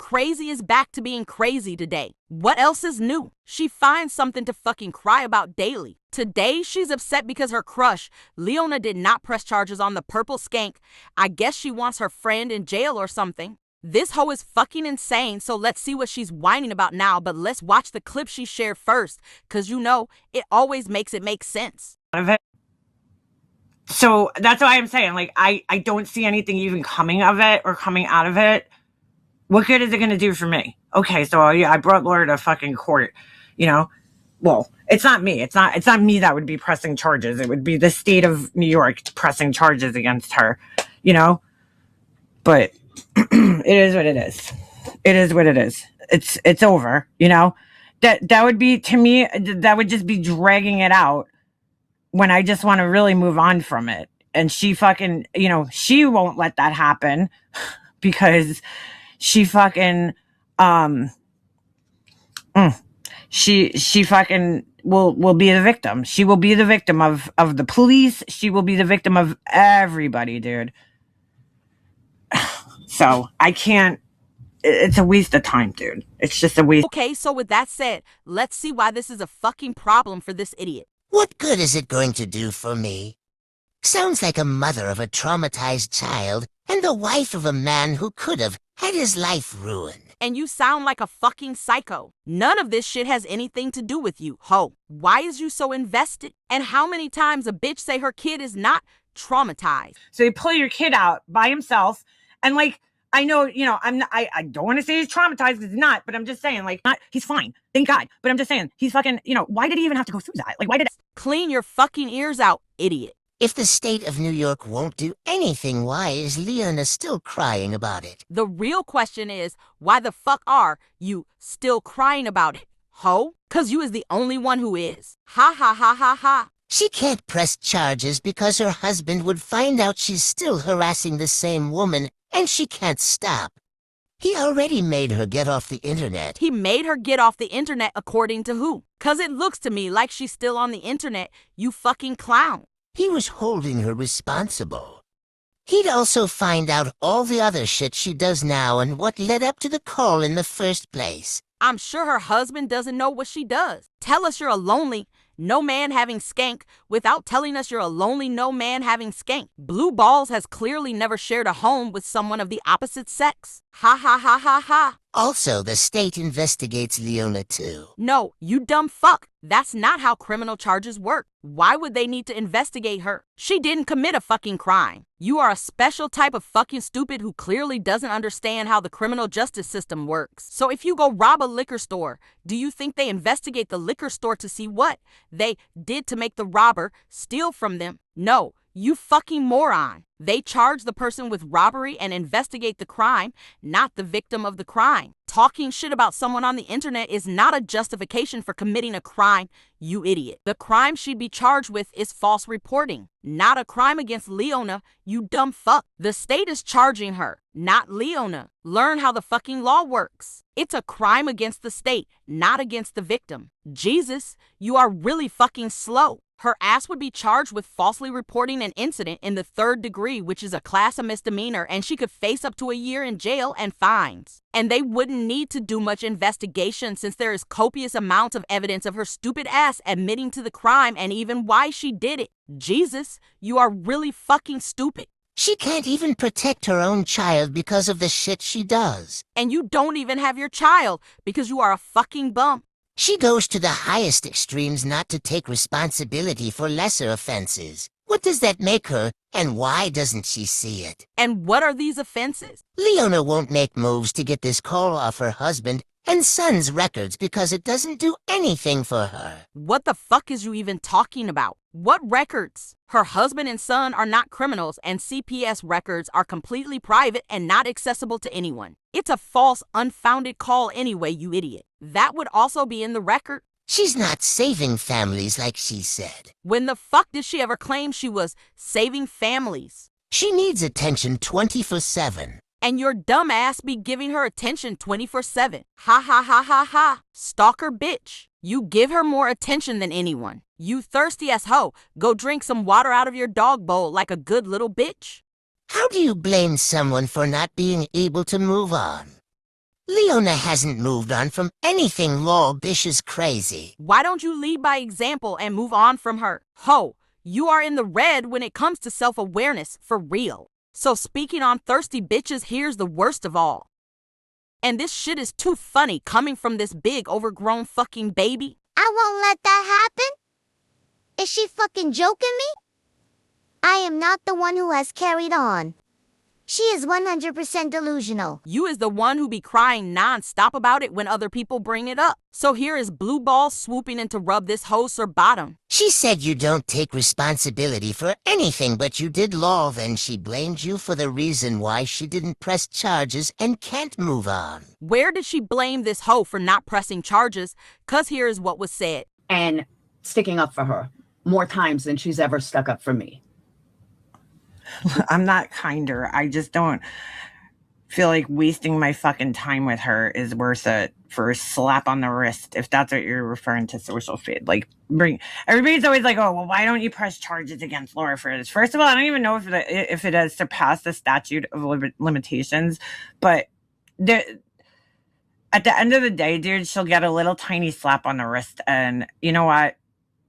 crazy is back to being crazy today. What else is new? She finds something to fucking cry about daily. Today, she's upset because her crush, Leona, did not press charges on the purple skank. I guess she wants her friend in jail or something. This hoe is fucking insane, so let's see what she's whining about now, but let's watch the clip she shared first, cause you know, it always makes it make sense. So that's why I'm saying, like, I don't see anything even coming of it or coming out of it. What good is it going to do for me? Okay, so yeah, I brought Laura to fucking court, you know? Well, it's not me. It's not me that would be pressing charges. It would be the state of New York pressing charges against her, you know? But it is what it is. It is what it is. It's over, you know? That would be, to me, that would just be dragging it out when I just want to really move on from it. And she fucking, you know, she won't let that happen because she fucking, she fucking will be the victim. She will be the victim of the police. She will be the victim of everybody, dude. So I can't, it's a waste of time, dude. It's just a waste. Okay, so with that said, let's see why this is a fucking problem for this idiot. What good is it going to do for me? Sounds like a mother of a traumatized child and the wife of a man who could have had his life ruined. And you sound like a fucking psycho. None of this shit has anything to do with you, ho. Why is you so invested? And how many times a bitch say her kid is not traumatized? So you pull your kid out by himself, and like, I know, you know, I don't want to say he's traumatized because he's not, but I'm just saying, like, he's fine. Thank God. But I'm just saying, he's fucking, you know, why did he even have to go through that? Like, why did it? Clean your fucking ears out, idiot. If the state of New York won't do anything, why is Leona still crying about it? The real question is, why the fuck are you still crying about it, ho? Cause you is the only one who is. Ha ha ha ha ha. She can't press charges because her husband would find out she's still harassing the same woman, and she can't stop. He already made her get off the internet. He made her get off the internet according to who? Cause it looks to me like she's still on the internet, you fucking clown. He was holding her responsible. He'd also find out all the other shit she does now and what led up to the call in the first place. I'm sure her husband doesn't know what she does. Tell us you're a lonely, no man having skank without telling us you're a lonely, no man having skank. Blue Balls has clearly never shared a home with someone of the opposite sex. Ha ha ha ha ha. Also, the state investigates Leona too. No, you dumb fuck. That's not how criminal charges work. Why would they need to investigate her? She didn't commit a fucking crime. You are a special type of fucking stupid who clearly doesn't understand how the criminal justice system works. So if you go rob a liquor store, do you think they investigate the liquor store to see what they did to make the robber steal from them? No, you fucking moron. They charge the person with robbery and investigate the crime, not the victim of the crime. Talking shit about someone on the internet is not a justification for committing a crime, you idiot. The crime she'd be charged with is false reporting, not a crime against Leona, you dumb fuck. The state is charging her, not Leona. Learn how the fucking law works. It's a crime against the state, not against the victim. Jesus, you are really fucking slow. Her ass would be charged with falsely reporting an incident in the 3rd degree, which is a class of misdemeanor, and she could face up to a year in jail and fines. And they wouldn't need to do much investigation since there is copious amounts of evidence of her stupid ass admitting to the crime and even why she did it. Jesus, you are really fucking stupid. She can't even protect her own child because of the shit she does. And you don't even have your child because you are a fucking bum. She goes to the highest extremes not to take responsibility for lesser offenses. What does that make her, and why doesn't she see it? And what are these offenses? Leona won't make moves to get this call off her husband and son's records because it doesn't do anything for her. What the fuck is you even talking about? What records? Her husband and son are not criminals, and CPS records are completely private and not accessible to anyone. It's a false, unfounded call anyway, you idiot. That would also be in the record. She's not saving families like she said. When the fuck did she ever claim she was saving families? She needs attention 24/7. And your dumb ass be giving her attention 24/7. Ha ha ha ha ha. Stalker bitch. You give her more attention than anyone. You thirsty ass hoe. Go drink some water out of your dog bowl like a good little bitch. How do you blame someone for not being able to move on? Leona hasn't moved on from anything Laurel Bish is crazy. Why don't you lead by example and move on from her? Ho, you are in the red when it comes to self-awareness, for real. So speaking on thirsty bitches, here's the worst of all. And this shit is too funny coming from this big overgrown fucking baby. I won't let that happen. Is she fucking joking me? I am not the one who has carried on. She is 100% delusional. You is the one who be crying non-stop about it when other people bring it up. So here is Blue Ball swooping in to rub this hoe sir bottom. She said you don't take responsibility for anything, but you did Laurel, and she blamed you for the reason why she didn't press charges and can't move on. Where did she blame this hoe for not pressing charges? 'Cause here is what was said. And sticking up for her more times than she's ever stuck up for me. I'm not kinder. I just don't feel like wasting my fucking time with her is worth it for a slap on the wrist, if that's what you're referring to social feed. Like, everybody's always like, oh, well, why don't you press charges against Laura for this? First of all, I don't even know if it has surpassed the statute of limitations, but at the end of the day, dude, she'll get a little tiny slap on the wrist, and you know what?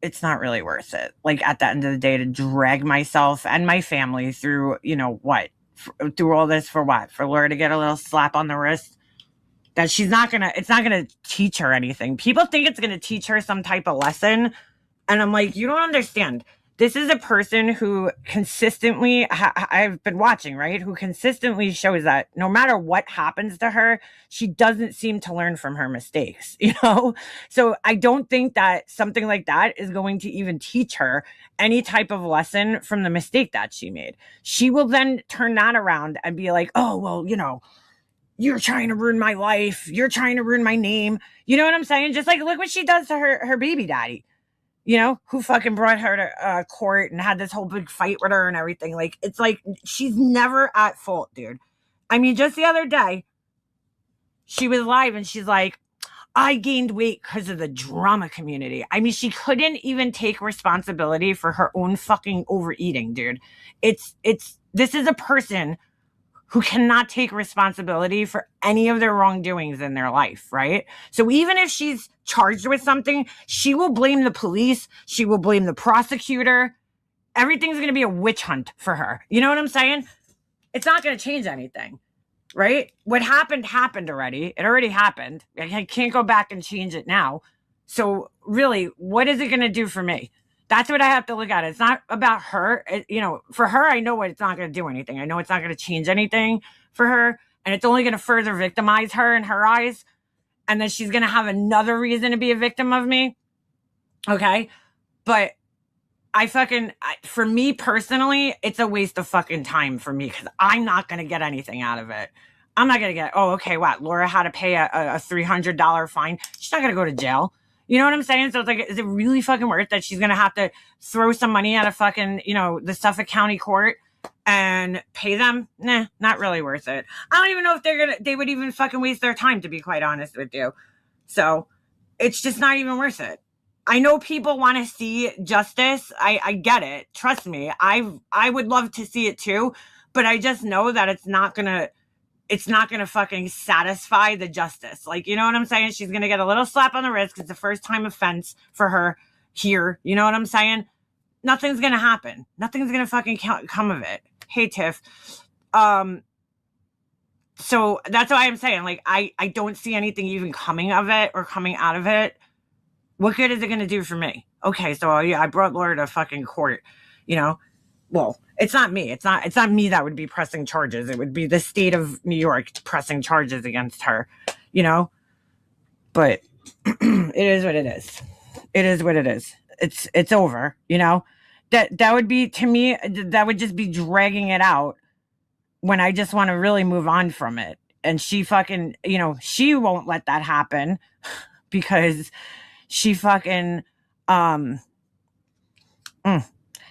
It's not really worth it. Like, at the end of the day, to drag myself and my family through, you know what, through all this for what? For Laura to get a little slap on the wrist? That it's not gonna teach her anything. People think it's gonna teach her some type of lesson. And I'm like, you don't understand. This is a person who consistently, I've been watching, right? Who consistently shows that no matter what happens to her, she doesn't seem to learn from her mistakes, you know? So I don't think that something like that is going to even teach her any type of lesson from the mistake that she made. She will then turn that around and be like, oh, well, you know, you're trying to ruin my life. You're trying to ruin my name. You know what I'm saying? Just like, look what she does to her baby daddy. You know, who fucking brought her to court and had this whole big fight with her and everything. Like, it's like, she's never at fault, dude. I mean, just the other day, she was live and she's like, I gained weight because of the drama community. I mean, she couldn't even take responsibility for her own fucking overeating, dude. This is a person who cannot take responsibility for any of their wrongdoings in their life, right? So even if she's charged with something, she will blame the police. She will blame the prosecutor. Everything's going to be a witch hunt for her. You know what I'm saying? It's not going to change anything, right? What happened already. It already happened. I can't go back and change it now. So really, what is it going to do for me? That's what I have to look at. It's not about her. You know, for her, I know it's not going to do anything. I know it's not going to change anything for her. And it's only going to further victimize her in her eyes. And then she's going to have another reason to be a victim of me. Okay. But for me personally, it's a waste of fucking time for me because I'm not going to get anything out of it. I'm not going to get, oh, okay, what? Laura had to pay a $300 fine. She's not going to go to jail. You know what I'm saying? So it's like, is it really fucking worth that she's going to have to throw some money at a fucking, you know, the Suffolk County court and pay them? Nah, not really worth it. I don't even know if they would even fucking waste their time, to be quite honest with you. So it's just not even worth it. I know people want to see justice. I get it. Trust me. I would love to see it too, but I just know that it's not going to fucking satisfy the justice. Like, you know what I'm saying? She's going to get a little slap on the wrist because it's a first time offense for her here. You know what I'm saying? Nothing's going to happen. Nothing's going to fucking come of it. Hey, Tiff. So that's why I'm saying, like, I don't see anything even coming of it or coming out of it. What good is it going to do for me? Okay, so yeah, I brought Laura to fucking court, you know? Well, it's not me. It's not me that would be pressing charges. It would be the state of New York pressing charges against her, you know? But it is what it is. It is what it is. It's over, you know? That would be, to me, that would just be dragging it out when I just want to really move on from it. And she fucking, you know, she won't let that happen because she fucking,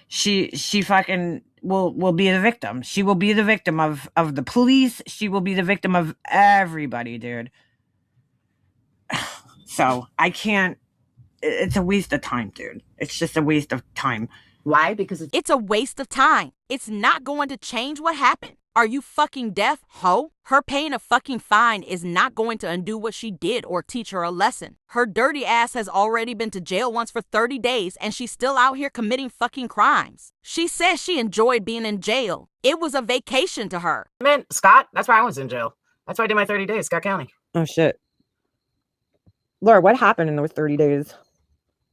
she fucking will be the victim. She will be the victim of the police. She will be the victim of everybody, dude. So I can't, it's a waste of time, dude. It's just a waste of time. Why? Because It's a waste of time. It's not going to change what happened. Are you fucking deaf, ho? Her paying a fucking fine is not going to undo what she did or teach her a lesson. Her dirty ass has already been to jail once for 30 days and she's still out here committing fucking crimes. She says she enjoyed being in jail. It was a vacation to her. Man, Scott, that's why I was in jail. That's why I did my 30 days, Scott County. Oh, shit. Laura, what happened in those 30 days?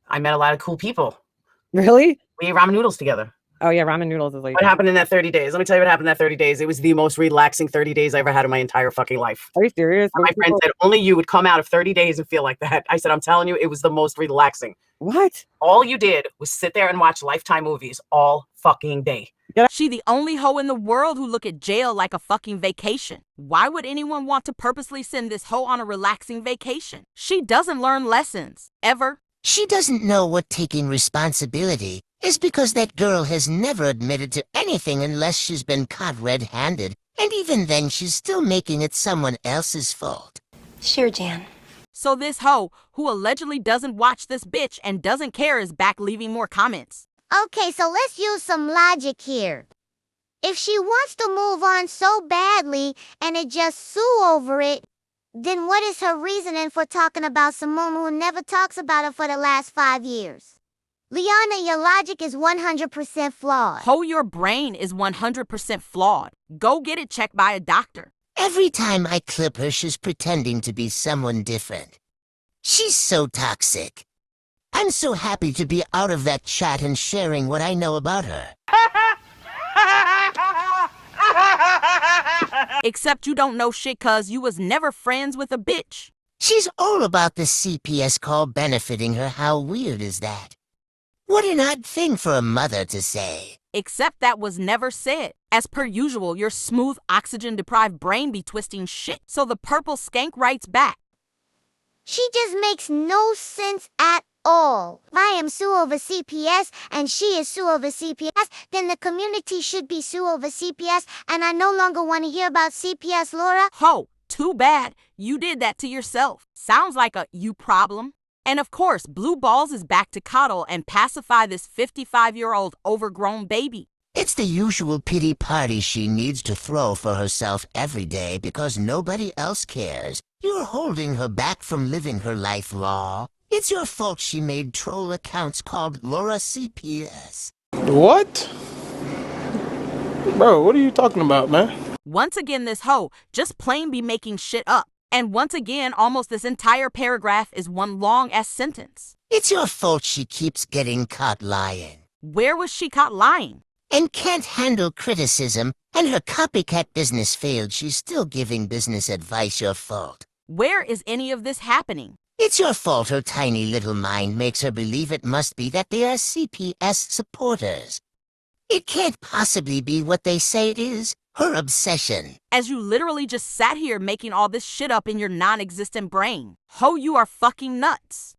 I met a lot of cool people. Really? We ate ramen noodles together. Oh, yeah, ramen noodles is like... What happened in that 30 days? Let me tell you what happened in that 30 days. It was the most relaxing 30 days I ever had in my entire fucking life. Are you serious? My friend said, only you would come out of 30 days and feel like that. I said, I'm telling you, it was the most relaxing. What? All you did was sit there and watch Lifetime movies all fucking day. She the only hoe in the world who look at jail like a fucking vacation. Why would anyone want to purposely send this hoe on a relaxing vacation? She doesn't learn lessons. Ever. She doesn't know what taking responsibility is because that girl has never admitted to anything unless she's been caught red-handed, and even then she's still making it someone else's fault. Sure, Jan. So this hoe, who allegedly doesn't watch this bitch and doesn't care, is back leaving more comments. Okay, so let's use some logic here. If she wants to move on so badly and it just sue over it, then what is her reasoning for talking about someone who never talks about it for the last 5 years? Liana, your logic is 100% flawed. Ho, your brain is 100% flawed. Go get it checked by a doctor. Every time I clip her, she's pretending to be someone different. She's so toxic. I'm so happy to be out of that chat and sharing what I know about her. Except you don't know shit cause you was never friends with a bitch. She's all about the CPS call benefiting her. How weird is that? What an odd thing for a mother to say. Except that was never said. As per usual, your smooth, oxygen-deprived brain be twisting shit. So the purple skank writes back. She just makes no sense at all. If I am sue over CPS and she is sue over CPS, then the community should be sue over CPS, and I no longer want to hear about CPS, Laura. Ho, too bad. You did that to yourself. Sounds like a you problem. And of course, Blue Balls is back to coddle and pacify this 55-year-old overgrown baby. It's the usual pity party she needs to throw for herself every day because nobody else cares. You're holding her back from living her life raw. It's your fault she made troll accounts called Laura CPS. What? Bro, what are you talking about, man? Once again, this hoe just plain be making shit up. And once again, almost this entire paragraph is one long-ass sentence. It's your fault she keeps getting caught lying. Where was she caught lying? And can't handle criticism, and her copycat business failed. She's still giving business advice. Your fault. Where is any of this happening? It's your fault her tiny little mind makes her believe it must be that they are CPS supporters. It can't possibly be what they say it is. Her obsession. As you literally just sat here making all this shit up in your non-existent brain. Ho, you are fucking nuts.